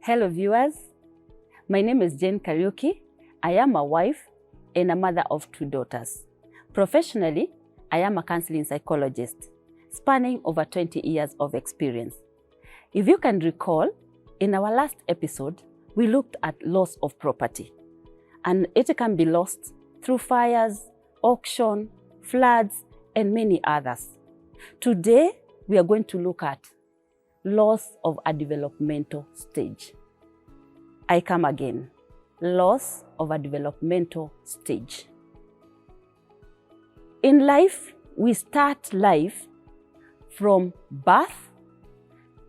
Hello viewers, my name is Kariuki. I am a wife and a mother of 2 daughters. Professionally, I am a counseling psychologist, spanning over 20 years of experience. If you can recall, in our last episode, we looked at loss of property, and it can be lost through fires, auction, floods, and many others. Today, we are going to look at loss of a developmental stage. I come again. Loss of a developmental stage. In life, we start life from birth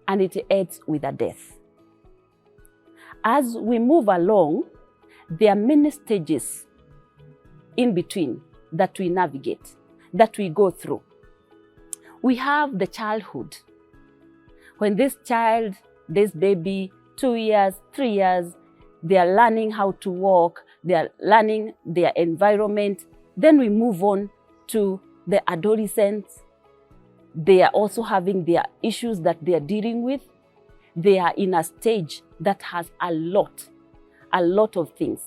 and it ends with a death. As we move along, there are many stages in between that we navigate, that we go through. We have the childhood. When this baby, 2 years, 3 years, they are learning how to walk, they are learning their environment. Then we move on to the adolescents. They are also having their issues that they are dealing with. They are in a stage that has a lot of things.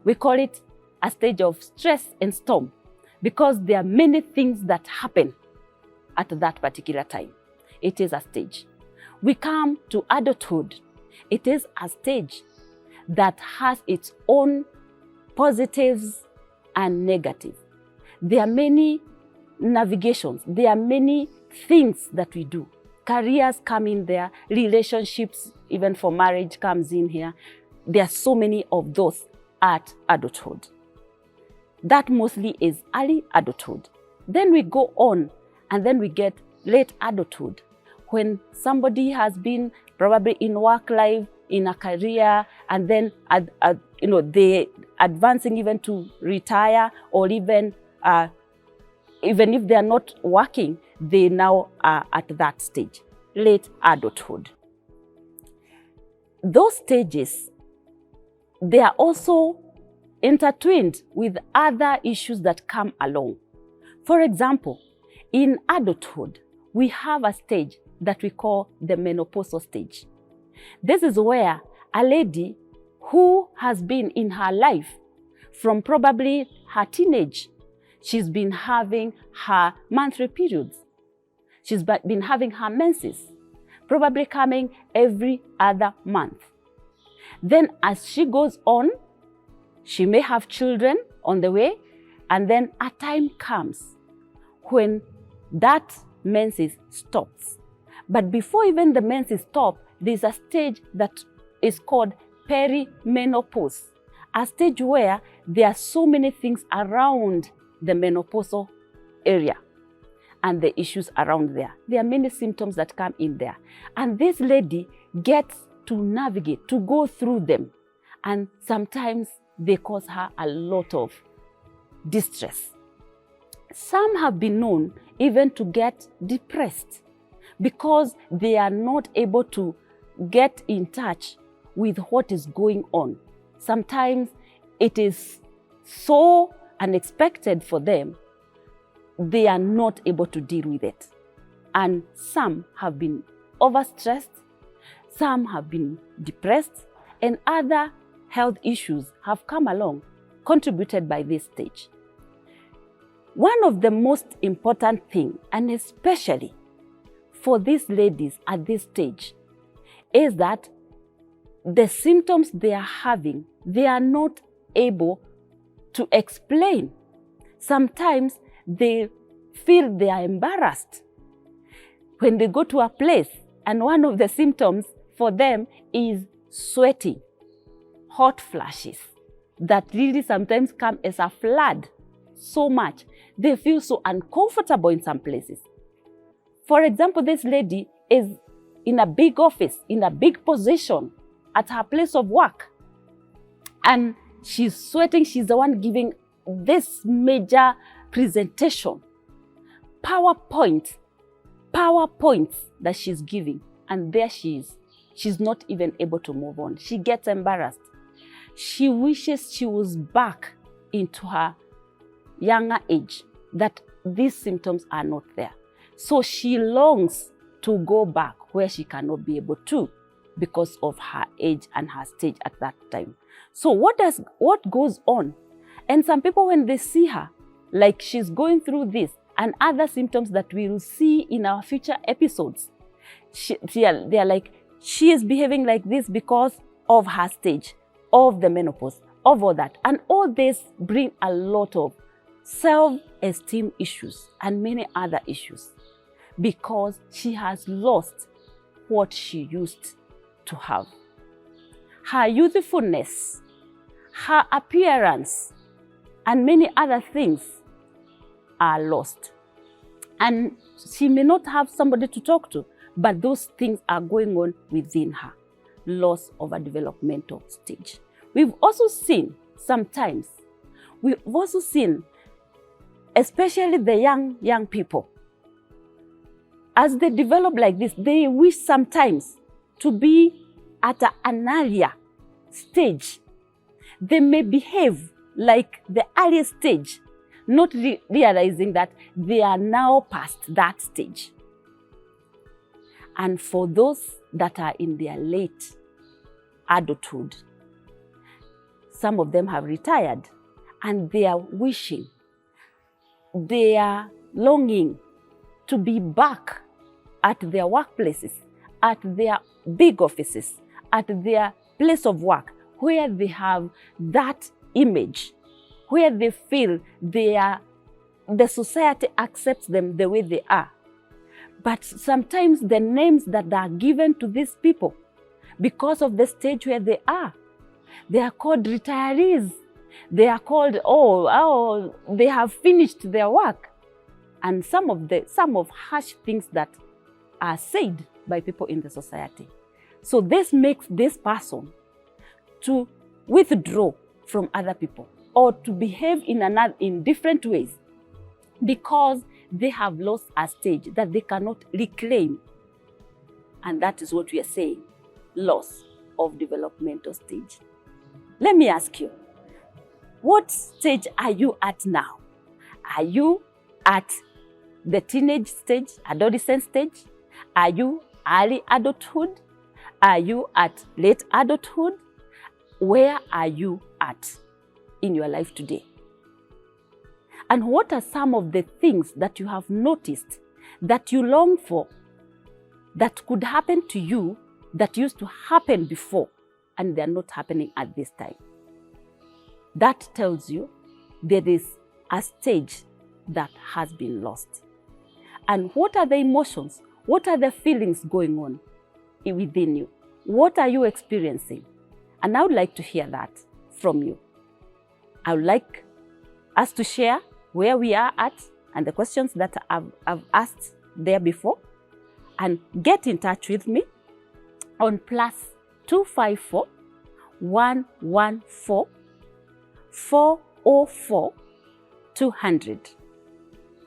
We call it a stage of stress and storm because there are many things that happen at that particular time. It is a stage. We come to adulthood. It is a stage that has its own positives and negatives. There are many navigations. There are many things that we do. Careers come in there. Relationships, even for marriage, comes in here. There are so many of those at adulthood. That mostly is early adulthood. Then we go on and then we get late adulthood, when somebody has been probably in work life, in a career, and then they advancing even to retire, or even if they are not working, they now are at that stage, late adulthood. Those stages, they are also intertwined with other issues that come along. For example, in adulthood, we have a stage that we call the menopausal stage. This is where a lady who has been in her life from probably her teenage, she's been having her monthly periods. She's been having her menses, probably coming every other month. Then as she goes on, she may have children on the way, and then a time comes when that menses stops. But before even the menses stop, there's a stage that is called perimenopause, a stage where there are so many things around the menopausal area and the issues around there. There are many symptoms that come in there. And this lady gets to navigate, to go through them. And sometimes they cause her a lot of distress. Some have been known even to get depressed because they are not able to get in touch with what is going on. Sometimes it is so unexpected for them, they are not able to deal with it. And some have been overstressed, some have been depressed, and other health issues have come along, contributed by this stage. One of the most important things, and especially for these ladies at this stage, is that the symptoms they are having, they are not able to explain. Sometimes they feel they are embarrassed when they go to a place, and one of the symptoms for them is sweating, hot flashes that really sometimes come as a flood. So much. They feel so uncomfortable in some places. For example, this lady is in a big office, in a big position at her place of work. And she's sweating. She's the one giving this major presentation. PowerPoints that she's giving. And there she is. She's not even able to move on. She gets embarrassed. She wishes she was back into her younger age, that these symptoms are not there. So she longs to go back where she cannot be able to because of her age and her stage at that time. So what goes on? And some people, when they see her, like she's going through this and other symptoms that we will see in our future episodes, they are like, she is behaving like this because of her stage, of the menopause, of all that. And all this bring a lot of self-esteem issues and many other issues because she has lost what she used to have. Her youthfulness, her appearance, and many other things are lost. And she may not have somebody to talk to, but those things are going on within her. Loss of a developmental stage. We've also seen sometimes, especially the young people, as they develop like this, they wish sometimes to be at an earlier stage. They may behave like the earliest stage, not realizing that they are now past that stage. And for those that are in their late adulthood, some of them have retired and they are wishing, they are longing to be back at their workplaces, at their big offices, at their place of work, where they have that image, where they feel the society accepts them the way they are. But sometimes the names that are given to these people, because of the stage where they are called retirees. They are called, they have finished their work. And some of harsh things that are said by people in the society. So this makes this person to withdraw from other people or to behave in different ways because they have lost a stage that they cannot reclaim. And that is what we are saying, loss of developmental stage. Let me ask you, what stage are you at now? Are you at the teenage stage, adolescent stage? Are you early adulthood? Are you at late adulthood? Where are you at in your life today? And what are some of the things that you have noticed that you long for that could happen to you that used to happen before and they're not happening at this time? That tells you there is a stage that has been lost. And what are the emotions? What are the feelings going on within you? What are you experiencing? And I would like to hear that from you. I would like us to share where we are at and the questions that I've asked there before, and get in touch with me on +254 114 404 200,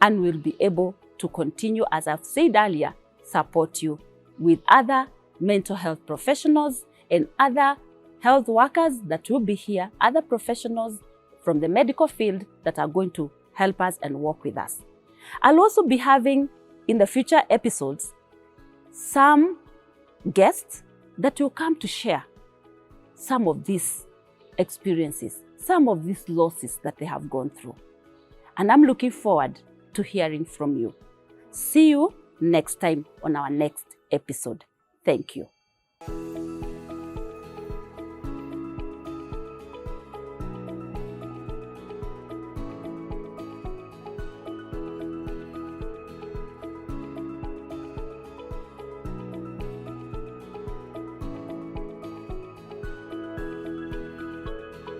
and we'll be able to continue, as I've said earlier, support you with other mental health professionals and other health workers that will be here, other professionals from the medical field that are going to help us and work with us. I'll also be having in the future episodes some guests that will come to share some of these experiences, some of these losses that they have gone through. And I'm looking forward to hearing from you. See you next time on our next episode. Thank you.